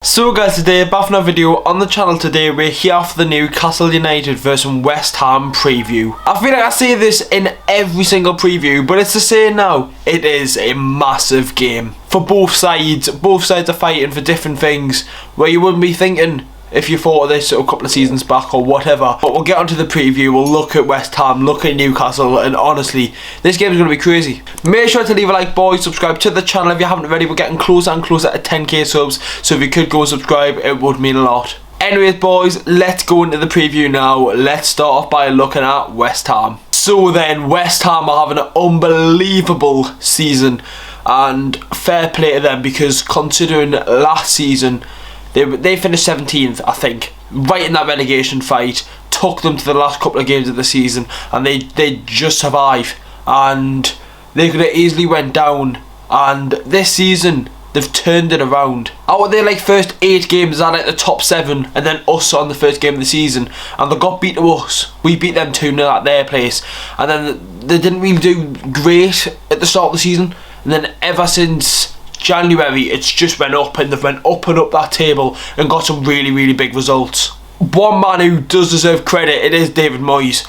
So guys, today back for another video on the channel. Today we're here for the Newcastle United versus West Ham preview. I feel like I say this in every single preview, but it's the same now. It is a massive game for both sides. Both sides are fighting for different things where you wouldn't be thinking if you thought of this a couple of seasons back or whatever. But we'll get onto the preview, we'll look at West Ham, look at Newcastle, and honestly, this game is going to be crazy. Make sure to leave a like, boys, subscribe to the channel if you haven't already. We're getting closer and closer to 10k subs, so if you could go subscribe, it would mean a lot. Anyways, boys, let's go into the preview now. Let's start off by looking at West Ham. So then, West Ham are having an unbelievable season, and fair play to them, because considering last season, they finished 17th, I think, right in that relegation fight. Took them to the last couple of games of the season, and they just survived, and they could have easily went down. And this season they've turned it around. Out of their first 8 games, at the top 7, and then us on the first game of the season, and they got beat to us. We beat them 2-0 at their place, and then they didn't really do great at the start of the season, and then ever since January it's just went up, and they've went up and up that table and got some really big results. One man who does deserve credit, it is David Moyes.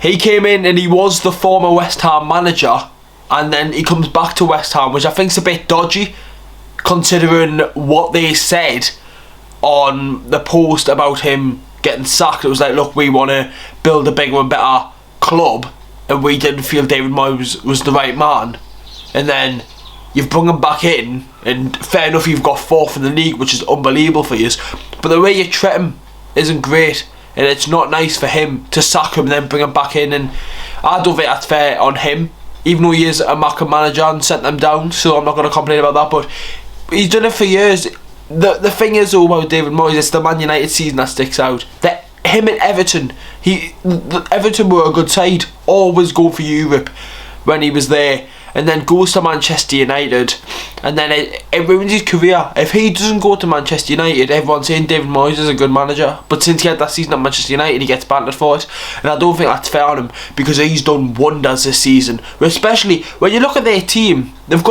He came in and he was the former West Ham manager, and then he comes back to West Ham, which I think is a bit dodgy considering what they said on the post about him getting sacked. It was like, look, we want to build a bigger and better club, and we didn't feel David Moyes was the right man. And then you've brought him back in, and fair enough, you've got 4th in the league, which is unbelievable for you, but the way you treat him isn't great, and it's not nice for him to sack him and then bring him back in. And I don't think that's fair on him, even though he is a Macca manager and sent them down, so I'm not going to complain about that. But he's done it for years. The thing is though about David Moyes, it's the Man United season that sticks out. That him and Everton, Everton were a good side, always go for Europe when he was there, and then goes to Manchester United, and then it ruins his career. If he doesn't go to Manchester United, everyone's saying David Moyes is a good manager, but since he had that season at Manchester United, he gets bantered for it, and I don't think that's fair on him, because he's done wonders this season. Especially when you look at their team, they haven't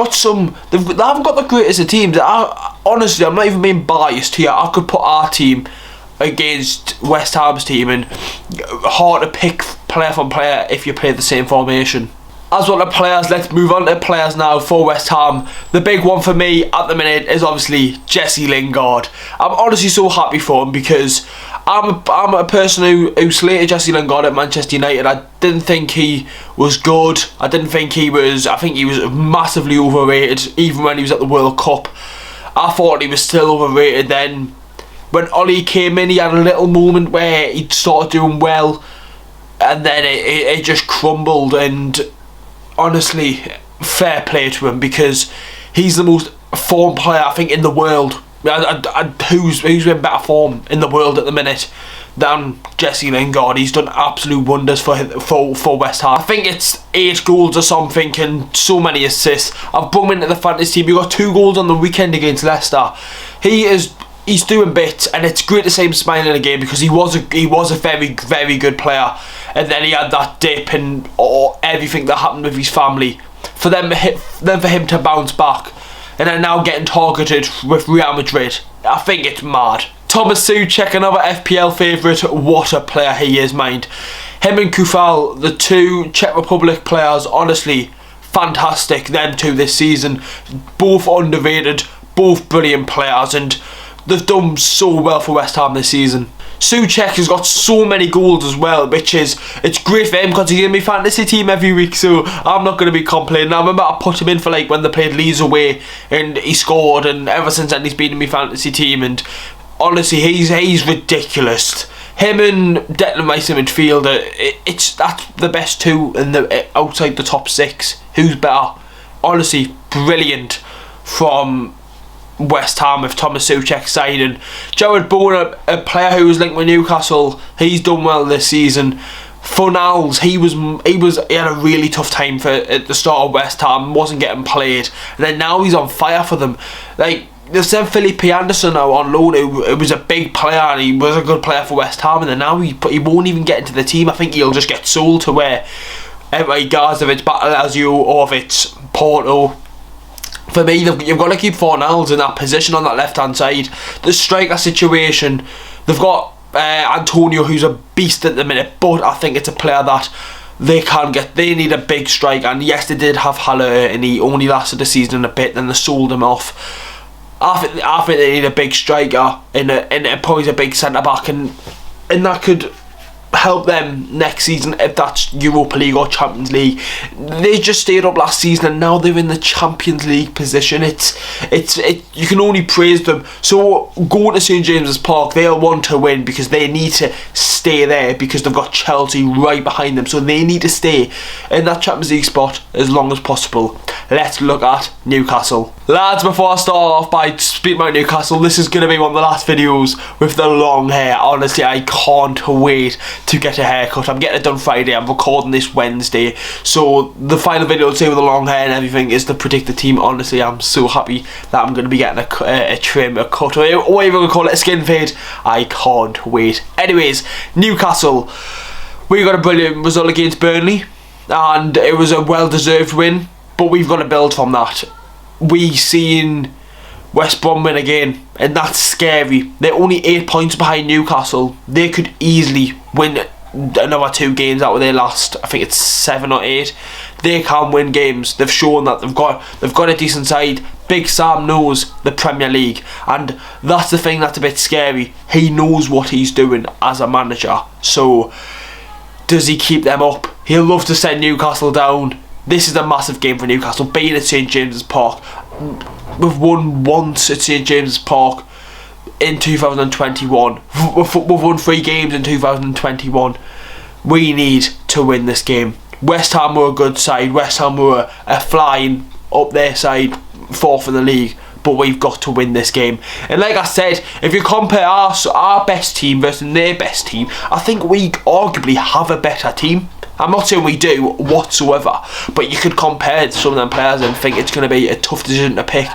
got the greatest of teams. Honestly, I'm not even being biased here. I could put our team against West Ham's team, and hard to pick player from player if you play the same formation. As well as players, let's move on to players now for West Ham. The big one for me at the minute is obviously Jesse Lingard. I'm honestly so happy for him, because I'm a person who slated Jesse Lingard at Manchester United. I didn't think he was good. I think he was massively overrated, even when he was at the World Cup. I thought he was still overrated then. When Ollie came in, he had a little moment where he started doing well, and then it just crumbled. And honestly, fair play to him, because he's the most formed player I think in the world. Who's in better form in the world at the minute than Jesse Lingard? He's done absolute wonders for West Ham. I think it's 8 goals or something and so many assists. I've brought him into the fantasy team. He got 2 goals on the weekend against Leicester. He's doing bits, and it's great to see him smiling again, because he was a very good player, and then he had that dip and everything that happened with his family. For him to bounce back, and then now getting targeted with Real Madrid, I think it's mad. Thomas Souček, another FPL favourite, what a player he is, mind. Him and Kufal, the 2 Czech Republic players, honestly fantastic, them 2 this season. Both underrated, both brilliant players, and they've done so well for West Ham this season. Souček has got so many goals as well, it's great for him, because he's in my fantasy team every week, so I'm not going to be complaining. I remember I put him in for when they played Leeds away, and he scored, and ever since then he's been in my fantasy team, and honestly he's ridiculous. Him and Declan Rice in midfield, that's the best 2 in outside the top 6. Who's better? Honestly, brilliant from West Ham with Thomas Souček side. And Jared Bowen, a player who was linked with Newcastle, he's done well this season. Fornals, he had a really tough time at the start of West Ham, wasn't getting played, and then now he's on fire for them. They've sent Felipe Anderson now on loan, who was a big player, and he was a good player for West Ham, and then now he won't even get into the team. I think he'll just get sold to where, regardless if it's Battle Lazio or if it's Porto, For me, you've got to keep Fornals in that position on that left-hand side. The striker situation, they've got Antonio, who's a beast at the minute, but I think it's a player that they need a big striker. And yes, they did have Haller, and he only lasted a season and a bit, then they sold him off. I think they need a big striker and probably a big centre back, and that could help them next season if that's Europa League or Champions League. They just stayed up last season and now they're in the Champions League position. You can only praise them. So going to St James's Park, they'll want to win because they need to stay there, because they've got Chelsea right behind them, so they need to stay in that Champions League spot as long as possible. Let's look at Newcastle. Lads, before I start off by speaking about Newcastle, this is going to be one of the last videos with the long hair. Honestly, I can't wait to get a haircut. I'm getting it done Friday, I'm recording this Wednesday, so the final video today with the long hair and everything is to predict the team. Honestly, I'm so happy that I'm going to be getting a trim, a cut, or whatever you want to call it, a skin fade. I can't wait. Anyways, Newcastle, we got a brilliant result against Burnley and it was a well-deserved win, but we've got to build from that. We seen West Brom win again, and that's scary. They're only 8 points behind Newcastle. They could easily win another 2 games out of their last, I think it's 7 or 8. They can win games. They've shown that they've got a decent side. Big Sam knows the Premier League, and that's the thing that's a bit scary. He knows what he's doing as a manager. So does he keep them up? He'll love to send Newcastle down. This is a massive game for Newcastle, being at St James's Park. We've won once at St James's Park in 2021. We've won 3 games in 2021. We need to win this game. West Ham were a good side. West Ham were a flying up their side, 4th in the league. But we've got to win this game. And like I said, if you compare our best team versus their best team, I think we arguably have a better team. I'm not saying we do whatsoever, but you could compare some of them players and think it's going to be a tough decision to pick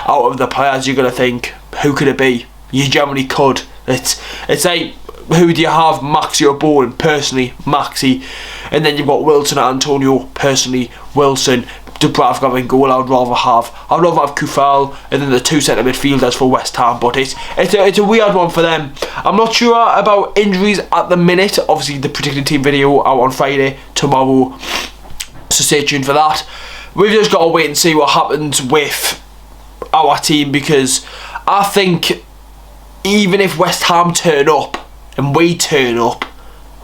out of the players. You're going to think, who could it be? You generally could. It's like, who do you have? Maxi or Bowen? Personally, Maxi. And then you've got Wilson and Antonio. Personally, Wilson. Dubravka in goal. I'd rather have Kufal, and then the 2 centre midfielders for West Ham. But it's a weird one for them. I'm not sure about injuries at the minute. Obviously, the predicted team video out on Friday tomorrow, so stay tuned for that. We've just got to wait and see what happens with our team, because I think even if West Ham turn up and we turn up,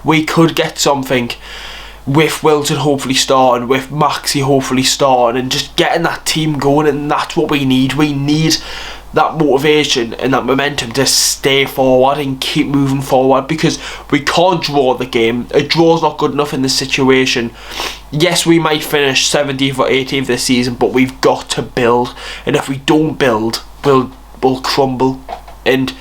we could get something. With Wilton hopefully starting, with Maxi hopefully starting, and just getting that team going, and that's what we need. We need that motivation and that momentum to stay forward and keep moving forward, because we can't draw the game. A draw's not good enough in this situation. Yes, we might finish 17th or 18th this season, but we've got to build, and if we don't build, we'll crumble. And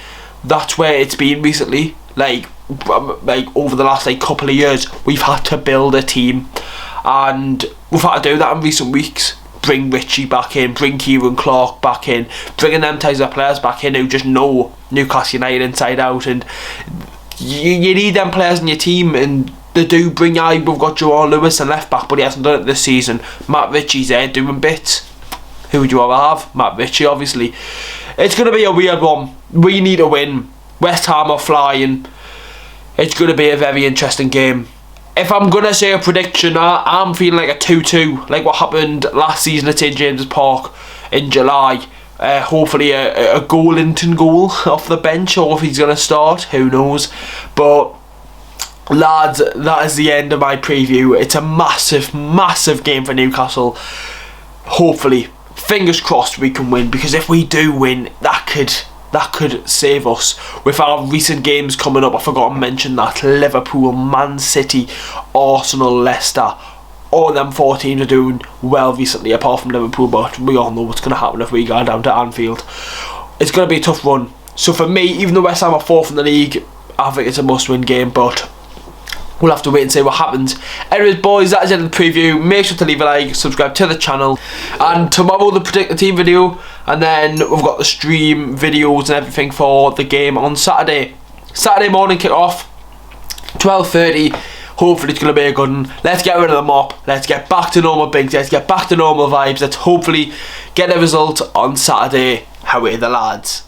that's where it's been recently. Like over the last couple of years, we've had to build a team, and we've had to do that in recent weeks. Bring Richie back in, bring Kieran Clark back in, bringing them types of players back in who just know Newcastle United inside out, and you need them players in your team, and they do bring. We've got Joel Lewis and left back, but he hasn't done it this season. Matt Ritchie's there doing bits. Who would you rather have? Matt Ritchie, obviously. It's going to be a weird one. We need a win. West Ham are flying. It's going to be a very interesting game. If I'm going to say a prediction, I'm feeling like a 2-2, like what happened last season at St James's Park in July. Hopefully a Golinton goal off the bench, or if he's going to start, who knows. But lads, that is the end of my preview. It's a massive, massive game for Newcastle. Hopefully, fingers crossed we can win, because if we do win, that could save us. With our recent games coming up, I forgot to mention that. Liverpool, Man City, Arsenal, Leicester. All them 4 teams are doing well recently, apart from Liverpool, but we all know what's going to happen if we go down to Anfield. It's going to be a tough run. So for me, even though West Ham are 4th in the league, I think it's a must-win game, but we'll have to wait and see what happens. Anyways, boys, that is the end of the preview. Make sure to leave a like, subscribe to the channel, and tomorrow the predict the team video, and then we've got the stream videos and everything for the game on Saturday. Saturday morning kick off, 12:30. Hopefully it's going to be a good one. Let's get rid of the mop. Let's get back to normal Binks. Let's get back to normal vibes. Let's hopefully get a result on Saturday. How are the lads?